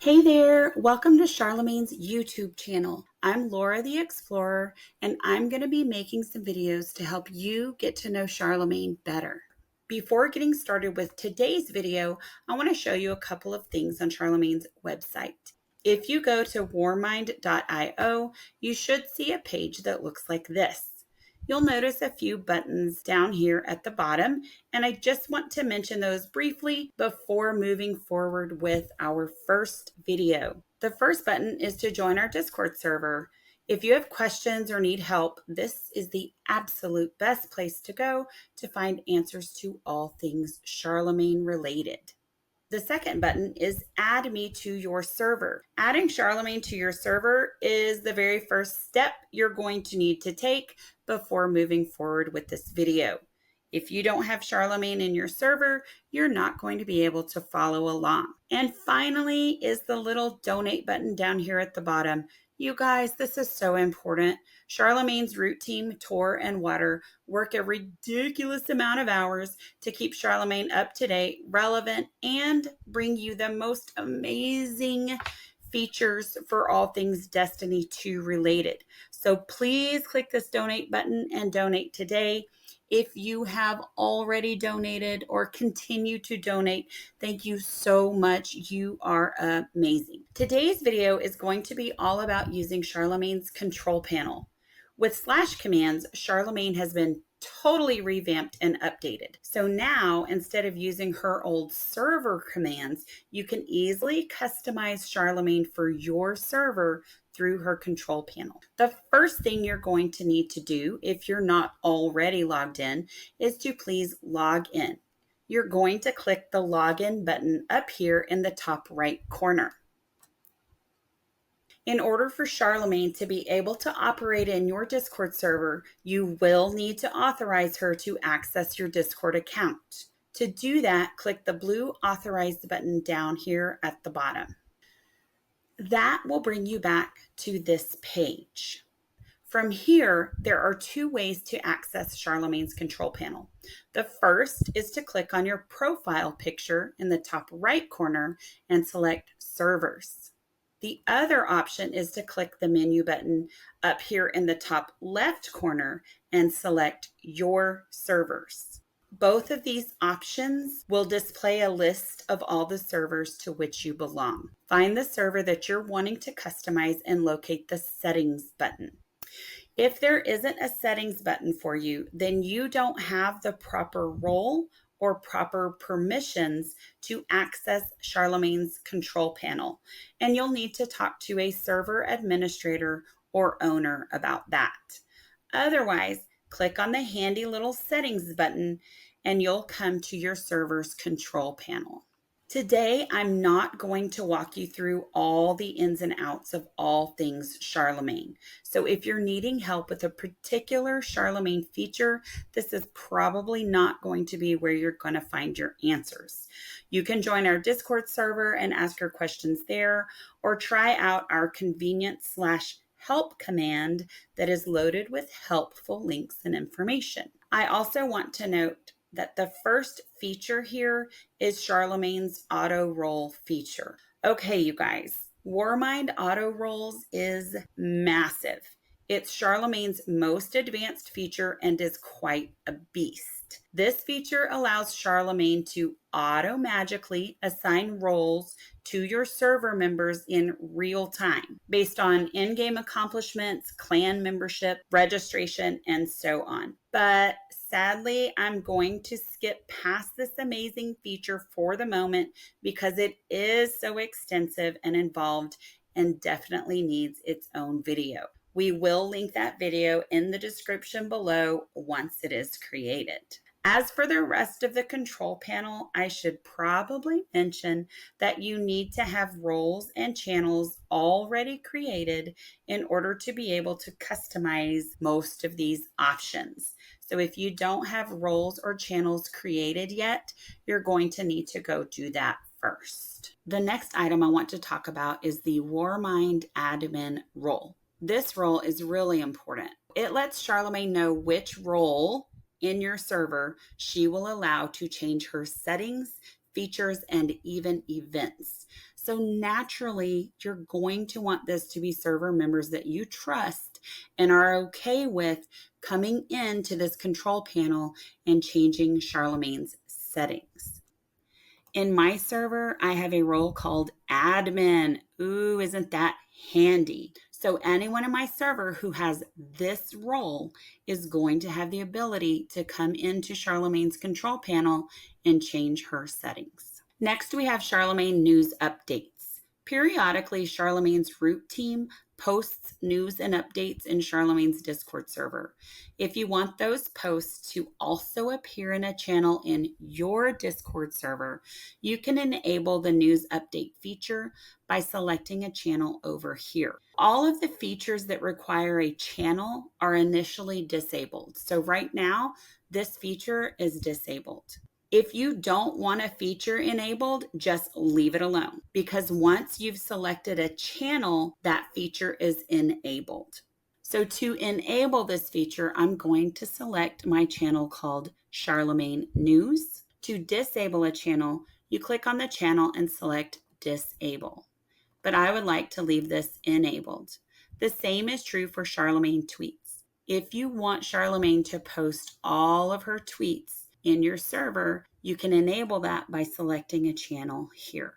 Hey there, welcome to Charlemagne's YouTube channel. I'm Laura the Explorer, and I'm going to be making some videos to help you get to know Charlemagne better. Before getting started with today's video, I want to show you a couple of things on Charlemagne's website. If you go to warmind.io, you should see a page that looks like this. You'll notice a few buttons down here at the bottom, and I just want to mention those briefly before moving forward with our first video. The first button is to join our Discord server. If you have questions or need help, this is the absolute best place to go to find answers to all things Charlemagne related. The second button is add me to your server. Adding Charlemagne to your server is the very first step you're going to need to take before moving forward with this video. If you don't have Charlemagne in your server, you're not going to be able to follow along. And finally is the little donate button down here at the bottom. You guys, this is so important. Charlemagne's root team, Tor and Water, work a ridiculous amount of hours to keep Charlemagne up to date, relevant, and bring you the most amazing features for all things Destiny 2 related. So please click this donate button and donate today. If you have already donated or continue to donate, thank you so much. You are amazing. Today's video is going to be all about using Charlemagne's control panel. With slash commands, Charlemagne has been totally revamped and updated. So now, instead of using her old server commands, you can easily customize Charlemagne for your server through her control panel. The first thing you're going to need to do, if you're not already logged in, is to please log in. You're going to click the login button up here in the top right corner. In order for Charlemagne to be able to operate in your Discord server, you will need to authorize her to access your Discord account. To do that, click the blue authorized button down here at the bottom. That will bring you back to this page. From here, there are two ways to access Charlemagne's control panel. The first is to click on your profile picture in the top right corner and select Servers. The other option is to click the menu button up here in the top left corner and select Your Servers. Both of these options will display a list of all the servers to which you belong. Find the server that you're wanting to customize and locate the Settings button. If there isn't a Settings button for you, then you don't have the proper role or proper permissions to access Charlemagne's control panel, and you'll need to talk to a server administrator or owner about that. Otherwise, click on the handy little Settings button and you'll come to your server's control panel. Today, I'm not going to walk you through all the ins and outs of all things Charlemagne. So if you're needing help with a particular Charlemagne feature, this is probably not going to be where you're going to find your answers. You can join our Discord server and ask your questions there, or try out our convenient /help command that is loaded with helpful links and information. I also want to note that the first feature here is Charlemagne's auto roll feature. Okay, you guys, Warmind auto rolls is massive. It's Charlemagne's most advanced feature and is quite a beast. This feature allows Charlemagne to auto-magically assign roles to your server members in real time based on in-game accomplishments, clan membership, registration, and so on. But sadly, I'm going to skip past this amazing feature for the moment because it is so extensive and involved and definitely needs its own video. We will link that video in the description below once it is created. As for the rest of the control panel, I should probably mention that you need to have roles and channels already created in order to be able to customize most of these options. So if you don't have roles or channels created yet, you're going to need to go do that first. The next item I want to talk about is the Warmind admin role. This role is really important. It lets Charlemagne know which role in your server she will allow to change her settings, features, and even events. So naturally, you're going to want this to be server members that you trust and are okay with coming into this control panel and changing Charlemagne's settings. In my server, I have a role called admin. Ooh, isn't that handy? So anyone in my server who has this role is going to have the ability to come into Charlemagne's control panel and change her settings. Next, we have Charlemagne news updates. Periodically, Charlemagne's root team posts news and updates in Charlemagne's Discord server. If you want those posts to also appear in a channel in your Discord server, you can enable the news update feature by selecting a channel over here. All of the features that require a channel are initially disabled. So right now, this feature is disabled. If you don't want a feature enabled, just leave it alone, because once you've selected a channel, that feature is enabled. So to enable this feature, I'm going to select my channel called Charlemagne News. To disable a channel, you click on the channel and select Disable. But I would like to leave this enabled. The same is true for Charlemagne Tweets. If you want Charlemagne to post all of her tweets in your server, you can enable that by selecting a channel here.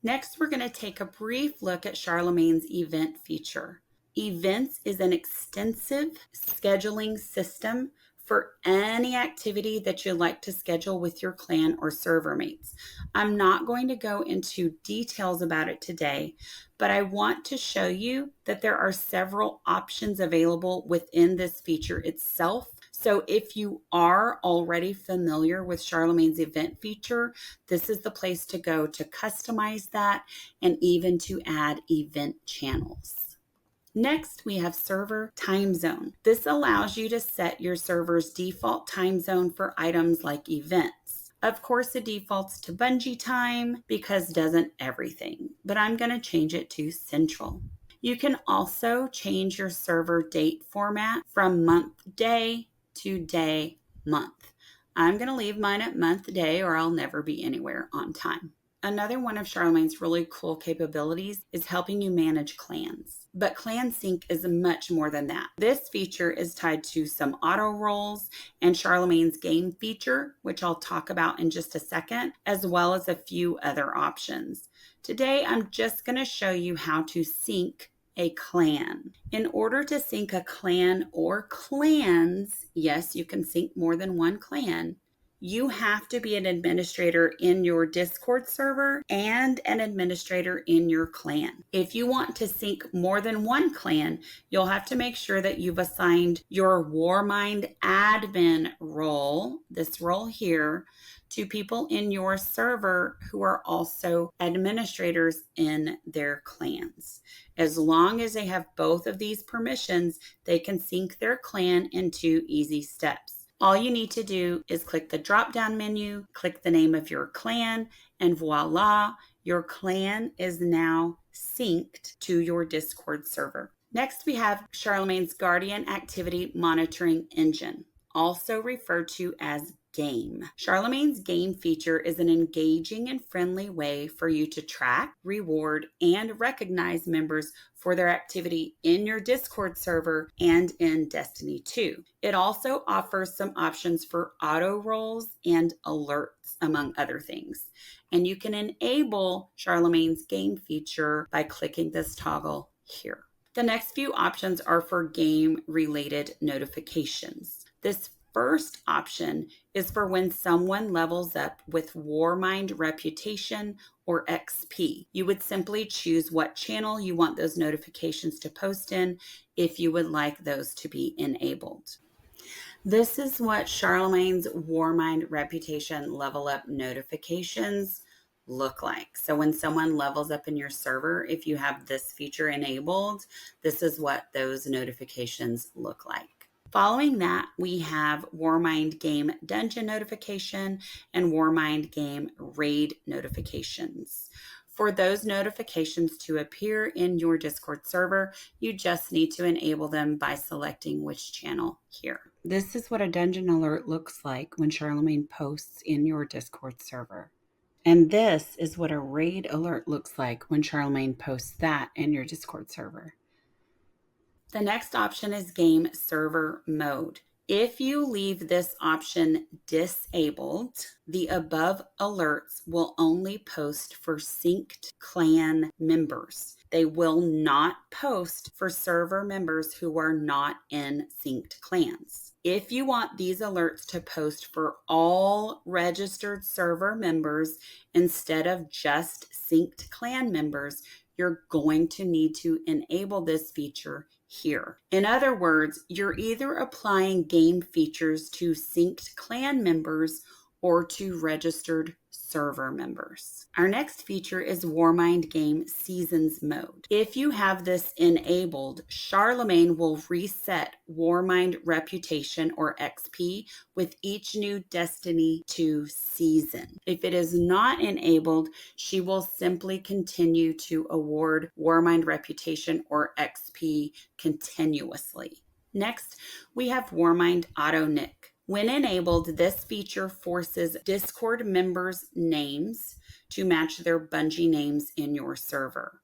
Next, we're going to take a brief look at Charlemagne's event feature. Events is an extensive scheduling system for any activity that you'd like to schedule with your clan or server mates. I'm not going to go into details about it today, but I want to show you that there are several options available within this feature itself. So if you are already familiar with Charlemagne's event feature, this is the place to go to customize that and even to add event channels. Next, we have server time zone. This allows you to set your server's default time zone for items like events. Of course, it defaults to Bungie time because doesn't everything, but I'm going to change it to Central. You can also change your server date format from month day to day month. I'm going to leave mine at month day or I'll never be anywhere on time. Another one of Charlemagne's really cool capabilities is helping you manage clans. But Clan Sync is much more than that. This feature is tied to some auto roles and Charlemagne's game feature, which I'll talk about in just a second, as well as a few other options. Today, I'm just going to show you how to sync a clan. In order to sync a clan or clans, yes, you can sync more than one clan, you have to be an administrator in your Discord server and an administrator in your clan. If you want to sync more than one clan, you'll have to make sure that you've assigned your Warmind admin role, this role here, to people in your server who are also administrators in their clans. As long as they have both of these permissions, they can sync their clan in 2 easy steps. All you need to do is click the drop-down menu, click the name of your clan, and voila, your clan is now synced to your Discord server. Next, we have Charlemagne's Guardian Activity Monitoring Engine, also referred to as GAME. Charlemagne's GAME feature is an engaging and friendly way for you to track, reward, and recognize members for their activity in your Discord server and in Destiny 2. It also offers some options for auto roles and alerts, among other things. And you can enable Charlemagne's GAME feature by clicking this toggle here. The next few options are for game-related notifications. This first option is for when someone levels up with Warmind reputation or XP. You would simply choose what channel you want those notifications to post in if you would like those to be enabled. This is what Charlemagne's Warmind reputation level up notifications look like. So when someone levels up in your server, if you have this feature enabled, this is what those notifications look like. Following that, we have Warmind Game Dungeon notification and Warmind Game Raid notifications. For those notifications to appear in your Discord server, you just need to enable them by selecting which channel here. This is what a dungeon alert looks like when Charlemagne posts in your Discord server. And this is what a raid alert looks like when Charlemagne posts that in your Discord server. The next option is game server mode. If you leave this option disabled, the above alerts will only post for synced clan members. They will not post for server members who are not in synced clans. If you want these alerts to post for all registered server members instead of just synced clan members, you're going to need to enable this feature here. In other words, you're either applying game features to synced clan members or to registered server members. Our next feature is Warmind Game Seasons mode. If you have this enabled, Charlemagne will reset Warmind reputation or XP with each new Destiny 2 season. If it is not enabled, she will simply continue to award Warmind reputation or XP continuously. Next, we have Warmind Auto Nick. When enabled, this feature forces Discord members' names to match their Bungie names in your server.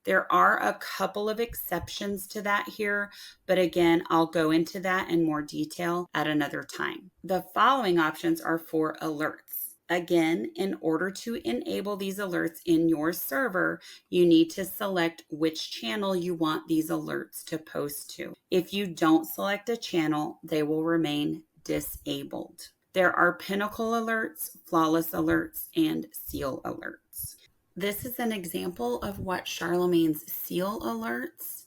There are a couple of exceptions to that here, but again, I'll go into that in more detail at another time. The following options are for alerts. Again, in order to enable these alerts in your server, you need to select which channel you want these alerts to post to. If you don't select a channel, they will remain disabled. There are pinnacle alerts, flawless alerts, and seal alerts. This is an example of what Charlemagne's seal alerts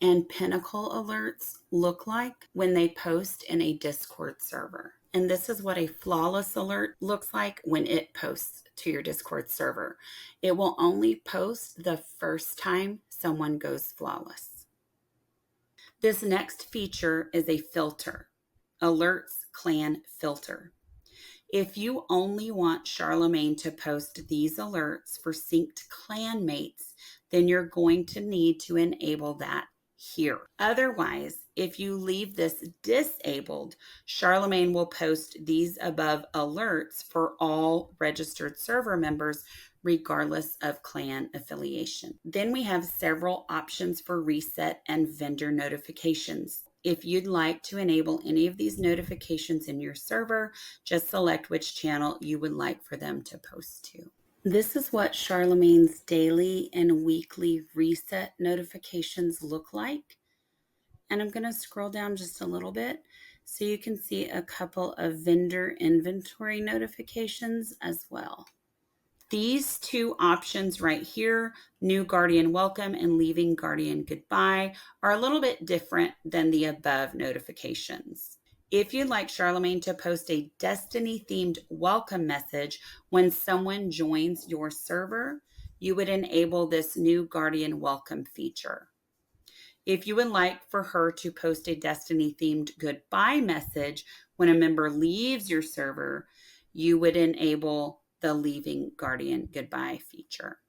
and pinnacle alerts look like when they post in a Discord server. And this is what a flawless alert looks like when it posts to your Discord server. It will only post the first time someone goes flawless. This next feature is a filter. Alerts Clan Filter. If you only want Charlemagne to post these alerts for synced clanmates, then you're going to need to enable that here. Otherwise, if you leave this disabled, Charlemagne will post these above alerts for all registered server members regardless of clan affiliation. Then we have several options for reset and vendor notifications. If you'd like to enable any of these notifications in your server, just select which channel you would like for them to post to. This is what Charlemagne's daily and weekly reset notifications look like. And I'm going to scroll down just a little bit so you can see a couple of vendor inventory notifications as well. These two options right here, new Guardian welcome and leaving Guardian goodbye, are a little bit different than the above notifications. If you'd like Charlemagne to post a Destiny-themed welcome message when someone joins your server, you would enable this new Guardian welcome feature. If you would like for her to post a Destiny-themed goodbye message when a member leaves your server, you would enable the leaving Guardian goodbye feature.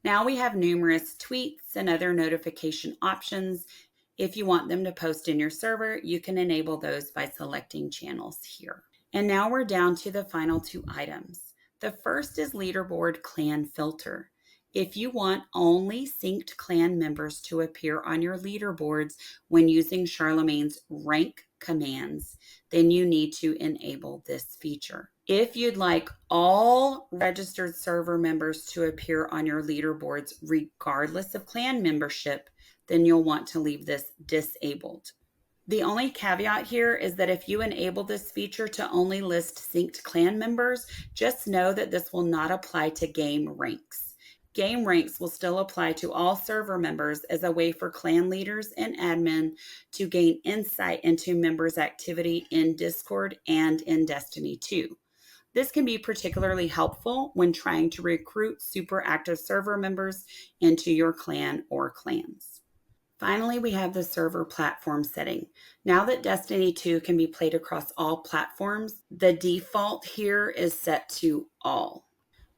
Now we have numerous tweets and other notification options. If you want them to post in your server, you can enable those by selecting channels here. And now we're down to the final two items. The first is Leaderboard Clan Filter. If you want only synced clan members to appear on your leaderboards when using Charlemagne's rank commands, then you need to enable this feature. If you'd like all registered server members to appear on your leaderboards regardless of clan membership, then you'll want to leave this disabled. The only caveat here is that if you enable this feature to only list synced clan members, just know that this will not apply to game ranks. Game ranks will still apply to all server members as a way for clan leaders and admin to gain insight into members' activity in Discord and in Destiny 2. This can be particularly helpful when trying to recruit super active server members into your clan or clans. Finally, we have the server platform setting. Now that Destiny 2 can be played across all platforms, the default here is set to all.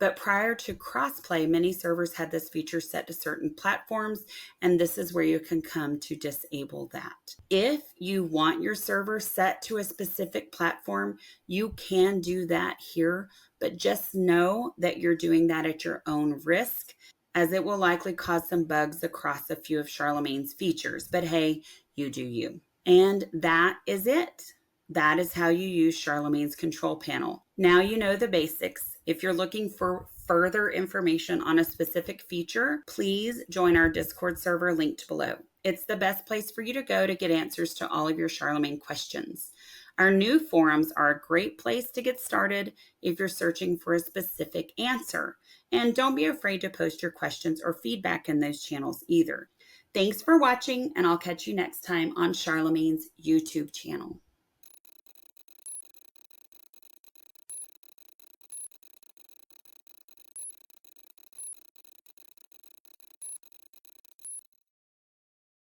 But prior to crossplay, many servers had this feature set to certain platforms, and this is where you can come to disable that. If you want your server set to a specific platform, you can do that here, but just know that you're doing that at your own risk, as it will likely cause some bugs across a few of Charlemagne's features. But hey, you do you. And that is it. That is how you use Charlemagne's control panel. Now you know the basics. If you're looking for further information on a specific feature, please join our Discord server linked below. It's the best place for you to go to get answers to all of your Charlemagne questions. Our new forums are a great place to get started if you're searching for a specific answer. And don't be afraid to post your questions or feedback in those channels either. Thanks for watching, and I'll catch you next time on Charlemagne's YouTube channel.